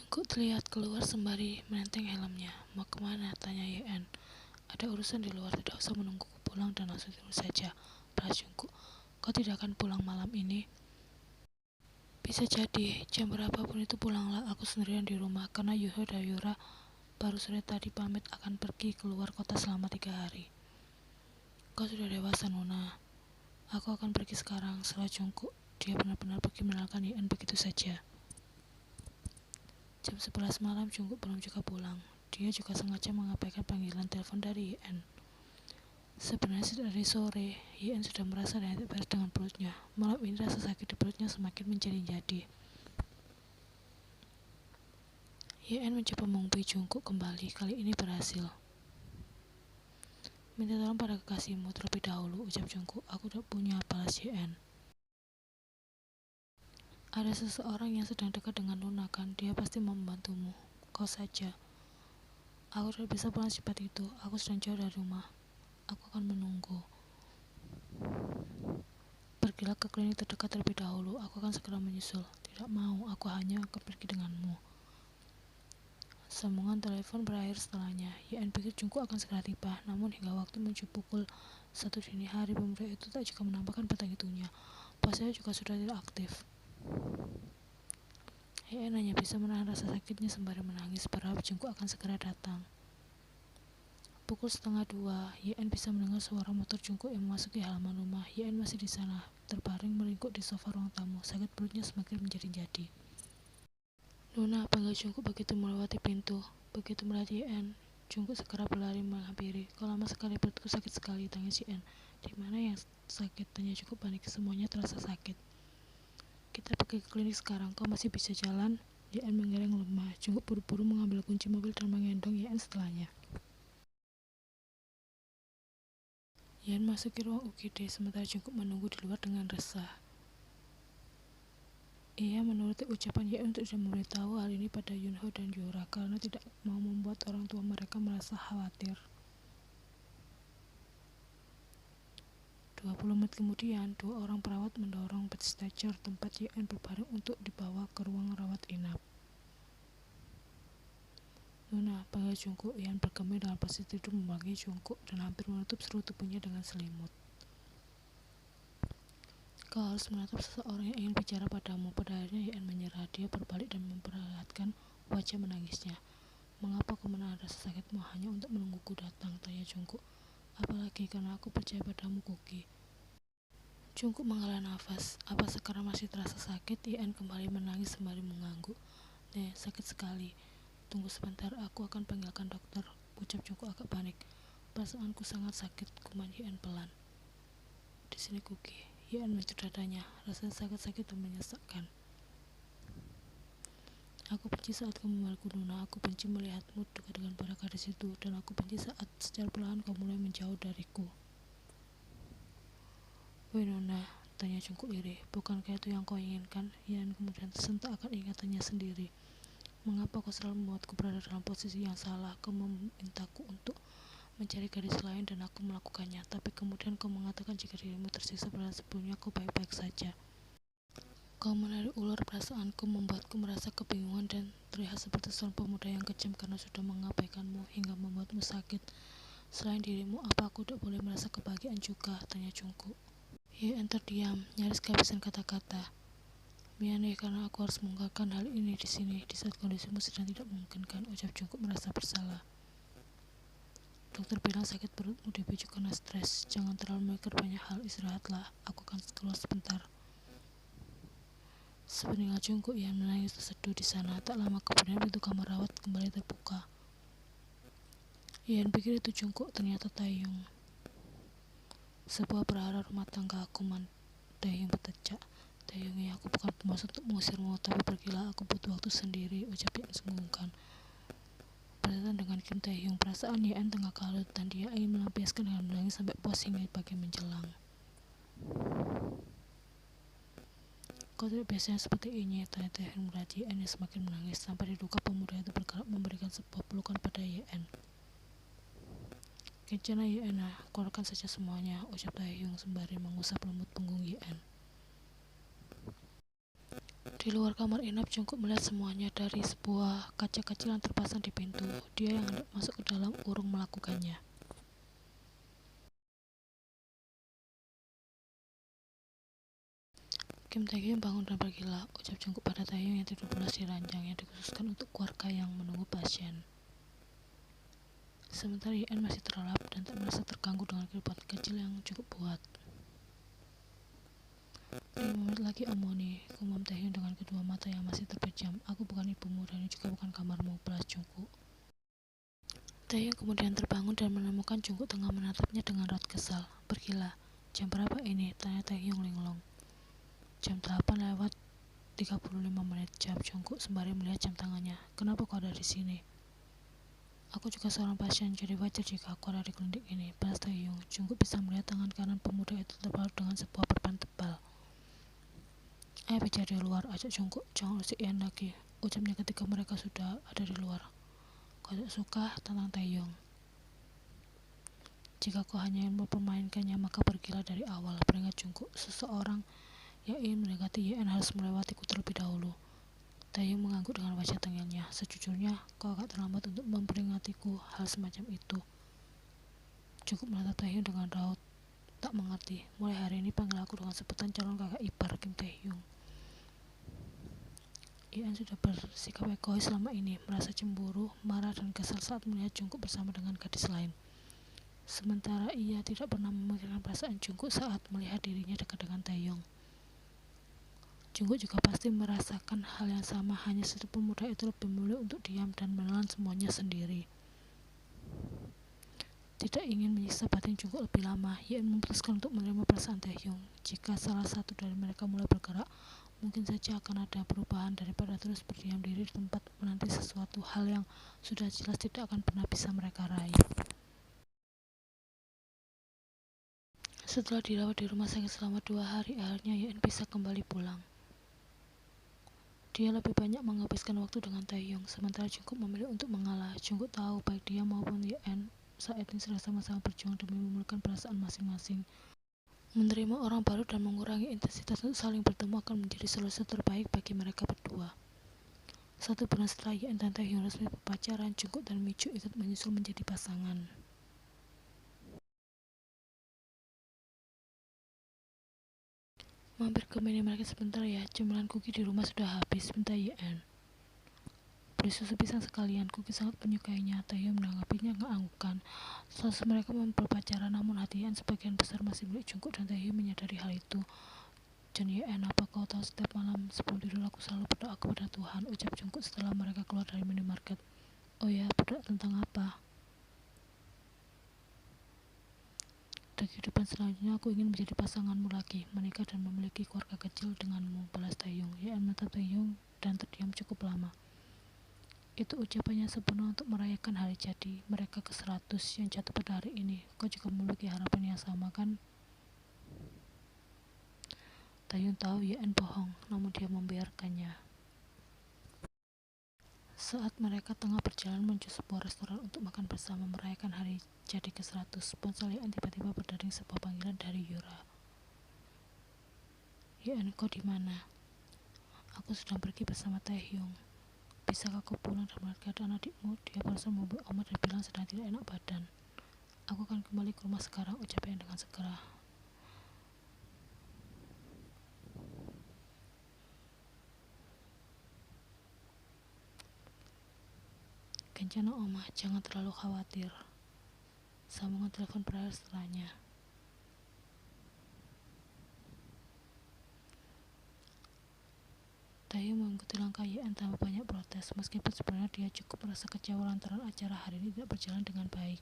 Jungkook terlihat keluar sembari menenteng helmnya. "Mau kemana?" tanya Yeon. "Ada urusan di luar, tidak usah menungguku pulang dan langsung tidur saja," balas Jungkook. "Kau tidak akan pulang malam ini?" "Bisa jadi, jam berapapun itu pulanglah, aku sendirian di rumah, karena Yuho dan Yura baru sore tadi pamit akan pergi keluar kota selama 3 hari. Kau sudah dewasa, Nona. Aku akan pergi sekarang," salah Jungkook. Dia benar-benar pergi meninggalkan Yeon begitu saja. Jam 11 malam Jungkook belum juga pulang. Dia juga sengaja mengabaikan panggilan telepon dari Yeon. Sebenarnya dari sore, Yeon sudah merasa tidak beres dengan perutnya. Malam ini rasa sakit di perutnya semakin menjadi-jadi. Yeon mencoba menghubungi Jungkook kembali, kali ini berhasil. "Minta tolong pada kekasihmu terlebih dahulu," ucap Jungkook. "Aku tidak punya," balas Yeon. "Ada seseorang yang sedang dekat dengan Nona kan, dia pasti mau membantumu. Kau saja." "Aku tidak bisa pulang secepat itu, aku sedang jauh dari rumah. Aku akan menunggu. Pergilah ke klinik terdekat terlebih dahulu, aku akan segera menyusul." "Tidak mau, aku hanya akan pergi denganmu." Sambungan telepon berakhir setelahnya. Yeon pikir Jungkook akan segera tiba, namun hingga waktu menuju pukul 1 dini hari pemuda itu tak juga menampakkan batang hidungnya. Posnya juga sudah tidak aktif. Yeon hanya bisa menahan rasa sakitnya sembari menangis, berharap Jungkook akan segera datang. Pukul 1:30, Yeon bisa mendengar suara motor Jungkook yang memasuki halaman rumah. Yeon masih di sana, terbaring meringkuk di sofa ruang tamu. Sakit perutnya semakin menjadi-jadi. "Nona," panggil Jungkook begitu melewati pintu. Begitu melihat Yeon, Jungkook segera berlari menghampiri. "Kok lama sekali, perutku sakit sekali," tangis Yeon. "Di mana yang sakit?" tanya Jungkook panik. "Semuanya terasa sakit." "Kita pergi ke klinik sekarang, kau masih bisa jalan?" Yeon menggeleng lemah. Jungkook buru-buru mengambil kunci mobil dan menggendong Yeon setelahnya. Yeon masuk ke ruang UGD, sementara Jungkook menunggu di luar dengan resah. Ia menuruti ucapan Yeon untuk tidak memberitahu hal ini pada Yunho dan Yura karena tidak mau membuat orang tua mereka merasa khawatir. 20 menit kemudian, 2 orang perawat mendorong stretcher tempat Yeon berbaring untuk dibawa ke ruang rawat inap. "Nona," panggil Jungkook. Yeon bergeming dengan posisi tidur membelakangi Jungkook dan hampir menutup seluruh tubuhnya dengan selimut. "Kau harus menatap seseorang yang ingin bicara padamu." Pada akhirnya Yeon menyerah. Dia berbalik dan memperlihatkan wajah menangisnya. "Mengapa kau menahan rasa sakitmu hanya untuk menungguku datang?" tanya Jungkook. "Apalagi karena aku percaya padamu, Kuki." Jungkook menghela nafas. "Apa sekarang masih terasa sakit?" Yeon kembali menangis sembari mengangguk. Sakit sekali." "Tunggu sebentar, aku akan panggilkan dokter," ucap Jungkook agak panik. "Perasaanku sangat sakit," kuman Yeon pelan. "Di sini, Kuki." Yeon menyentuh dadanya. Rasanya sakit-sakit dan menyesakkan. "Aku benci saat kamu memelukku, Nona. Aku benci melihatmu dekat dengan para gadis itu, dan aku benci saat secara perlahan kau mulai menjauh dariku." "Woi Nona," tanya Jungkook lirih, "bukankah itu yang kau inginkan?" Yeon kemudian tersentak akan ingatannya sendiri. "Mengapa kau selalu membuatku berada dalam posisi yang salah? Kau memintaku untuk mencari gadis lain dan aku melakukannya, tapi kemudian kau mengatakan jika dirimu tersiksa padahal sebelumnya kau baik-baik saja. Kau menarik ulur perasaanku, membuatku merasa kebingungan dan terlihat seperti seorang pemuda yang kejam karena sudah mengabaikanmu hingga membuatmu sakit. Selain dirimu, apa aku tidak boleh merasa kebahagiaan juga?" tanya Jungkook. Yeon terdiam, nyaris kehabisan kata-kata. "Mianeh karena aku harus mengungkapkan hal ini di sini di saat kondisimu sedang tidak memungkinkan," ucap Jungkook merasa bersalah. "Dokter bilang sakit perutmu dipicu karena stres. Jangan terlalu memikir banyak hal, istirahatlah. Aku akan keluar sebentar." Sepeninggal Jungkook yang menangis terseduh di sana. Tak lama kemudian pintu kamar rawat kembali terbuka. Yeon pikir itu Jungkook, ternyata Taehyung. "Sebuah perahara rumah tangga aku, Man," Taehyung bertejak. "Taehyung, aku bukan bermaksud untuk mengusirmu, tapi pergilah, aku butuh waktu sendiri," ucap Yeon sembungkan. Berkaitan dengan Kim Taehyung, perasaan Yeon tengah kalut dan dia ingin melampiaskan dengan menangis sampai puas hingga pagi menjelang. "Kau tidak biasanya seperti ini," tanya Taehyung melihat Yeon yang semakin menangis. Tanpa diduga pemuda itu bergerak memberikan sebuah pelukan pada Yeon. "Kencana Yeon, keluarkan saja semuanya," ucap Taehyung sembari mengusap lembut punggung Yeon. Di luar kamar inap, Jungkook melihat semuanya dari sebuah kaca kecil yang terpasang di pintu. Dia yang hendak masuk ke dalam urung melakukannya. Kim Taehyung bangun dan pergilah, ucap Jungkook pada Taehyung yang tidur pulas di ranjang yang dikhususkan untuk keluarga yang menunggu pasien. Sementara Yeon masih terlelap dan tak merasa terganggu dengan keributan kecil yang cukup buat. 5 menit lagi Omoni, gumam Taehyung dengan kedua mata yang masih terpejam. Aku bukan ibumu dan ini juga bukan kamarmu, balas Jungkook. Taehyung kemudian terbangun dan menemukan Jungkook tengah menatapnya dengan raut kesal. Pergilah. Jam berapa ini? Tanya Taehyung linglung. Jam 8 lewat 35 menit, jawab Jungkook sembari melihat jam tangannya. Kenapa kau ada di sini? Aku juga seorang pasien, jadi wajar jika aku ada di klinik ini, balas Taehyung. Jungkook bisa melihat tangan kanan pemuda itu terbalut dengan sebuah perban tebal. Ayo bicara di luar, ajak Jungkook. Jangan usik Yeon lagi, ucapnya ketika mereka sudah ada di luar. Kau tak suka? Tantang Taehyung. Jika kau hanya ingin mempermainkannya, maka pergilah dari awal, peringat Jungkook. Seseorang yang ingin mendekati Yeon harus melewatiku terlebih dahulu. Taehyung mengangguk dengan wajah tengilnya. Sejujurnya, kau agak terlambat untuk memperingatiku hal semacam itu. Jungkook menatap Taehyung dengan raut tak mengerti. Mulai hari ini panggil aku dengan sebutan calon kakak ipar Kim Taehyung. Yeon sudah bersikap egois selama ini, merasa cemburu, marah dan kesal saat melihat Jungkook bersama dengan gadis lain. Sementara ia tidak pernah memikirkan perasaan Jungkook saat melihat dirinya dekat dengan Taehyung. Jungkook juga pasti merasakan hal yang sama, hanya saja pemuda itu lebih memilih untuk diam dan menelan semuanya sendiri. Tidak ingin menyiksa batin Jungkook lebih lama, Yeon memutuskan untuk menerima perasaan Taehyung. Jika salah satu dari mereka mulai bergerak, mungkin saja akan ada perubahan daripada terus berdiam diri di tempat menanti sesuatu hal yang sudah jelas tidak akan pernah bisa mereka raih. Setelah dirawat di rumah sakit selama 2 hari, akhirnya Yeon bisa kembali pulang. Dia lebih banyak menghabiskan waktu dengan Taehyung, sementara Jungkook memilih untuk mengalah. Jungkook tahu baik dia maupun Yeon saat ini sedang sama-sama berjuang demi memulihkan perasaan masing-masing. Menerima orang baru dan mengurangi intensitas untuk saling bertemu akan menjadi solusi terbaik bagi mereka berdua. 1 bulan setelah Yeon dan Taehyung resmi berpacaran, Jungkook dan Michu ikut menyusul menjadi pasangan. Mampir ke minimarket sebentar ya, cemilan kuki di rumah sudah habis, minta Yeon. Beli susu pisang sekalian, kuki sangat menyukainya. Taehyung menanggapinya ngeanggukan. Status mereka berpacaran, namun hati Yeon sebagian besar masih milik Jungkook dan Taehyung menyadari hal itu. Dan Yeon, apa kau tahu setiap malam sebelum tidur aku selalu berdoa kepada Tuhan, ucap Jungkook setelah mereka keluar dari minimarket. Oh ya, berdoa tentang apa? Di kehidupan selanjutnya aku ingin menjadi pasanganmu lagi, menikah dan memiliki keluarga kecil denganmu, balas Taehyung. Yeon menatap Taehyung dan terdiam cukup lama. Itu ucapannya sempurna untuk merayakan hari jadi mereka ke-100 yang jatuh pada hari ini. Kau juga memiliki harapan yang sama, kan? Taehyung tahu Yeon bohong, namun dia membiarkannya. Saat mereka tengah berjalan menuju sebuah restoran untuk makan bersama merayakan hari jadi ke-100, ponsel Yeon tiba-tiba berdering sebuah panggilan dari Yura. Yeon, kau di mana? Aku sedang pergi bersama Taehyung. Bisakah kau pulang dan melihat keadaan adikmu? Dia barusan membuat omat dan bilang sedang tidak enak badan. Aku akan kembali ke rumah sekarang, ucap Yeon dengan segera. Kencana Oma, jangan terlalu khawatir. Sambungan telepon berakhir setelahnya. Taehyung mengikuti langkah Yeon tanpa banyak protes, meskipun sebenarnya dia cukup merasa kecewa lantaran acara hari ini tidak berjalan dengan baik.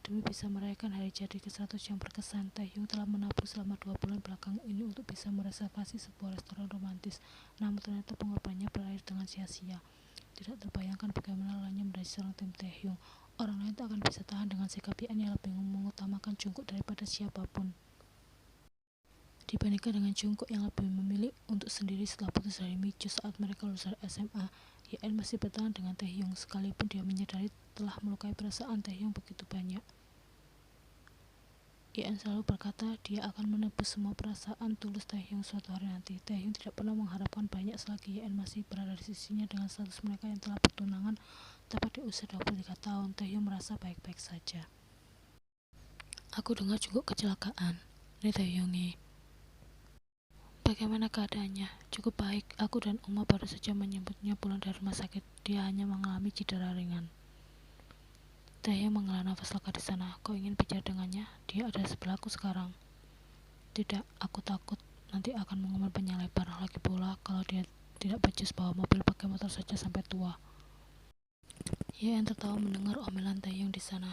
Demi bisa merayakan hari jadi ke-100 yang berkesan, Taehyung telah menabung selama 2 bulan belakang ini untuk bisa mereservasi sebuah restoran romantis, namun ternyata pengorbanannya berakhir dengan sia-sia. Tidak terbayangkan bagaimana lelahnya menjadi seorang tim Taehyung. Orang lain tak akan bisa tahan dengan sikap Yeon yang lebih mengutamakan Jungkook daripada siapapun. Dibandingkan dengan Jungkook yang lebih memilih untuk sendiri setelah putus dari Michu saat mereka lulus dari SMA, Yeon masih bertahan dengan Taehyung sekalipun dia menyadari telah melukai perasaan Taehyung begitu banyak. Ian selalu berkata dia akan menebus semua perasaan tulus Taehyung suatu hari nanti. Taehyung tidak pernah mengharapkan banyak selagi Ian masih berada di sisinya dengan status mereka yang telah bertunangan tepat di usia 23 tahun. Taehyung merasa baik-baik saja. Aku dengar Jungkook kecelakaan. Ini Taehyungi. Bagaimana keadaannya? Cukup baik. Aku dan Uma baru saja menyebutnya pulang dari rumah sakit. Dia hanya mengalami cedera ringan. Taehyung menghela nafas lega di sana. Kau ingin bicara dengannya? Dia ada sebelahku sekarang. Tidak, aku takut nanti akan mengumbar panjang lebar. Lagi pula, kalau dia tidak becus bawa mobil, pakai motor saja sampai tua. Yang tertawa mendengar omelan Taehyung di sana.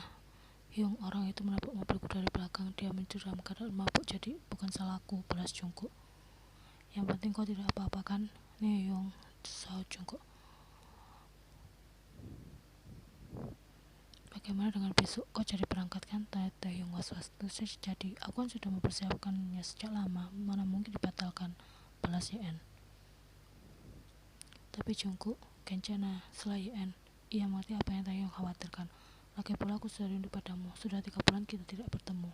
Hyung, orang itu menabrak mobilku dari belakang. Dia mencuri dalam keadaan mabuk, jadi bukan salahku, balas Jungkook. Yang penting kau tidak apa-apa kan? Nih Hyung, sahut Jungkook. Bagaimana dengan besok? Kau jadi berangkat kan? Tanya Taehyung was-was. Tentu jadi. Aku kan sudah mempersiapkannya sejak lama. Mana mungkin dibatalkan? Balas Yen. Tapi Jungkook, kencana setelah Yen. Ia mengerti apa yang Taehyung khawatirkan. Lagi pula aku sudah rindu padamu. Sudah 3 bulan kita tidak bertemu.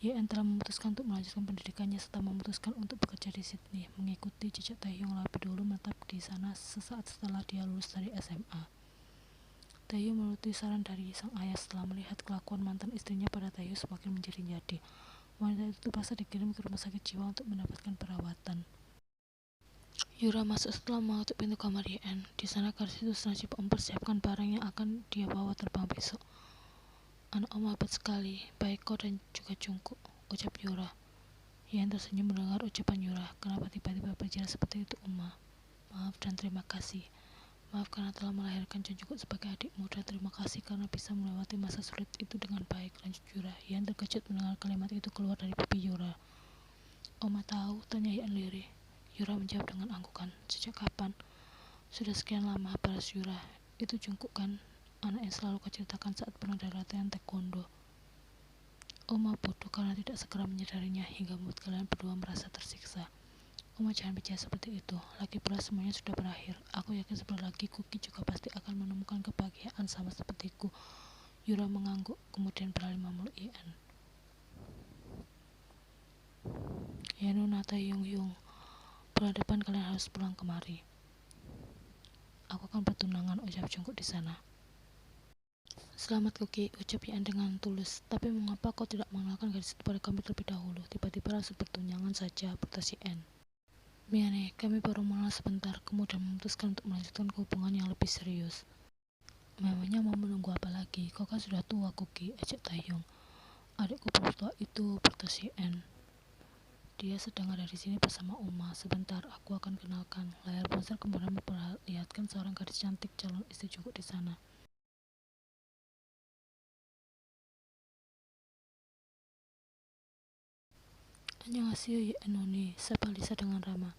Yen telah memutuskan untuk melanjutkan pendidikannya serta memutuskan untuk bekerja di Sydney, mengikuti jejak Taehyung lebih dulu menetap di sana sesaat setelah dia lulus dari SMA. Taehyung menuruti saran dari sang ayah setelah melihat kelakuan mantan istrinya pada Taehyung semakin menjadi-jadi. Wanita itu terpaksa dikirim ke rumah sakit jiwa untuk mendapatkan perawatan. Yura masuk setelah mengetuk pintu kamar Yen. Di sana gadis itu sedang sibuk mempersiapkan barang yang akan dia bawa terbang besok. Anak om hebat sekali, baik kau dan juga Jungkook, ucap Yura. Yen tersenyum mendengar ucapan Yura. Kenapa tiba-tiba berbicara seperti itu, Uma? Maaf dan terima kasih. Maaf karena telah melahirkan Jungkook sebagai adikmu, dan terima kasih karena bisa melewati masa sulit itu dengan baik, lanjut Yura. Yen terkejut mendengar kalimat itu keluar dari pipi Yura. Oma tahu? Tanya Yen lirih. Yura menjawab dengan anggukan. Sejak kapan? Sudah sekian lama, balas Yura. Itu Jungkook kan? Anak yang selalu kau ceritakan saat pulang dari latihan taekwondo. Oma bodoh karena tidak segera menyadarinya hingga membuat kalian berdua merasa tersiksa. Oma jangan bicara seperti itu. Lagi pula semuanya sudah berakhir. Aku yakin sebentar lagi Kuki juga pasti akan menemukan kebahagiaan sama sepertiku. Yura mengangguk, kemudian beralih memeluk Yen. Yenuna Taehyung, bulan depan kalian harus pulang kemari. Aku akan bertunangan, ucap Jungkook di sana. Selamat Kuki, ucap Yen dengan tulus. Tapi mengapa kau tidak mengenalkan gadis itu pada kami terlebih dahulu? Tiba-tiba langsung bertunangan saja, protes Yen. Miyane, kami baru mengenal sebentar, kemudian memutuskan untuk melanjutkan hubungan yang lebih serius. Memangnya mau menunggu apa lagi? Kau kan sudah tua, Kuki, ejek Taehyung. Adikku belum tua itu, protes Yen. Dia sedang ada di sini bersama Uma. Sebentar, aku akan kenalkan. Layar ponsel kemudian memperlihatkan seorang gadis cantik calon istri Jungkook di sana. Annyeonghaseyo Yen Noni, sapa Lisa dengan ramah.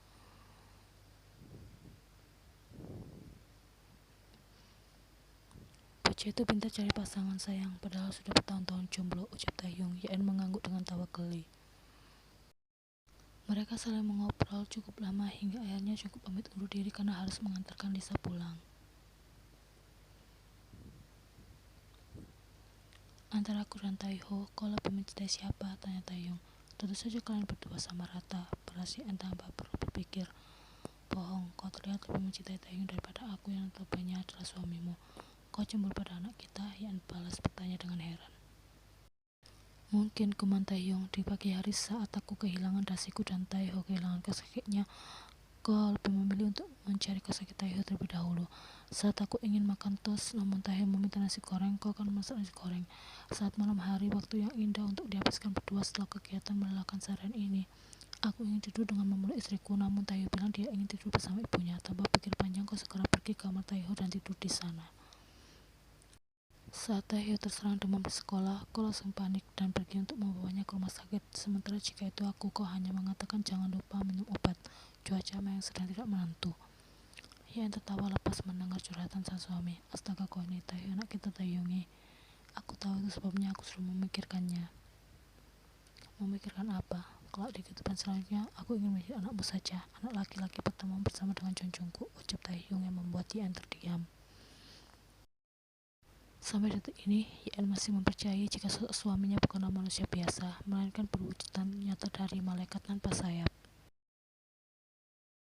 Bocah itu pintar cari pasangan sayang, padahal sudah bertahun-tahun jomblo, ucap Taehyung. Yen mengangguk dengan tawa geli. Mereka saling mengobrol cukup lama hingga akhirnya Jungkook pamit undur diri karena harus mengantarkan Lisa pulang. Antara aku dan Taeho, kau lebih mencintai siapa? Tanya Taehyung. Tentu saja kalian berdua sama rata, balas Yen tanpa perlu berpikir. Bohong, kau terlihat lebih mencintai Taehyung daripada aku yang notabene adalah suamimu. Kau cemburu pada anak kita? Yen balas bertanya dengan heran. Mungkin, kuman Taehyung, di pagi hari saat aku kehilangan dasiku dan Taeho kehilangan kakinya, kau lebih memilih untuk mencari kaki Taeho terlebih dahulu. Saat aku ingin makan toast, namun Taeho meminta nasi goreng, kau akan masak nasi goreng. Saat malam hari, waktu yang indah untuk dihabiskan berdua setelah kegiatan melelahkan seharian ini, aku ingin tidur dengan memeluk istriku, namun Taeho bilang dia ingin tidur bersama ibunya. Tanpa pikir panjang, kau segera pergi ke kamar Taeho dan tidur di sana. Saat Taehyung terserang demam di sekolah, kau langsung panik dan pergi untuk membawanya ke rumah sakit. Sementara jika itu aku, kau hanya mengatakan jangan lupa minum obat. Cuaca memang sedang tidak menentu. Yen tertawa lepas mendengar curhatan sang suami. Astaga kau ini Taehyung, anak kita Taehyungi. Aku tahu itu sebabnya aku sudah memikirkannya. Memikirkan apa? Kalau di kehidupan selanjutnya, aku ingin menjadi anakmu saja. Anak laki-laki pertama bersama dengan Jungkook, ucap Taehyung yang membuat Yen terdiam. Sampai detik ini, Yan masih mempercayai jika sosok suaminya bukanlah manusia biasa, melainkan perwujudan nyata dari malaikat tanpa sayap.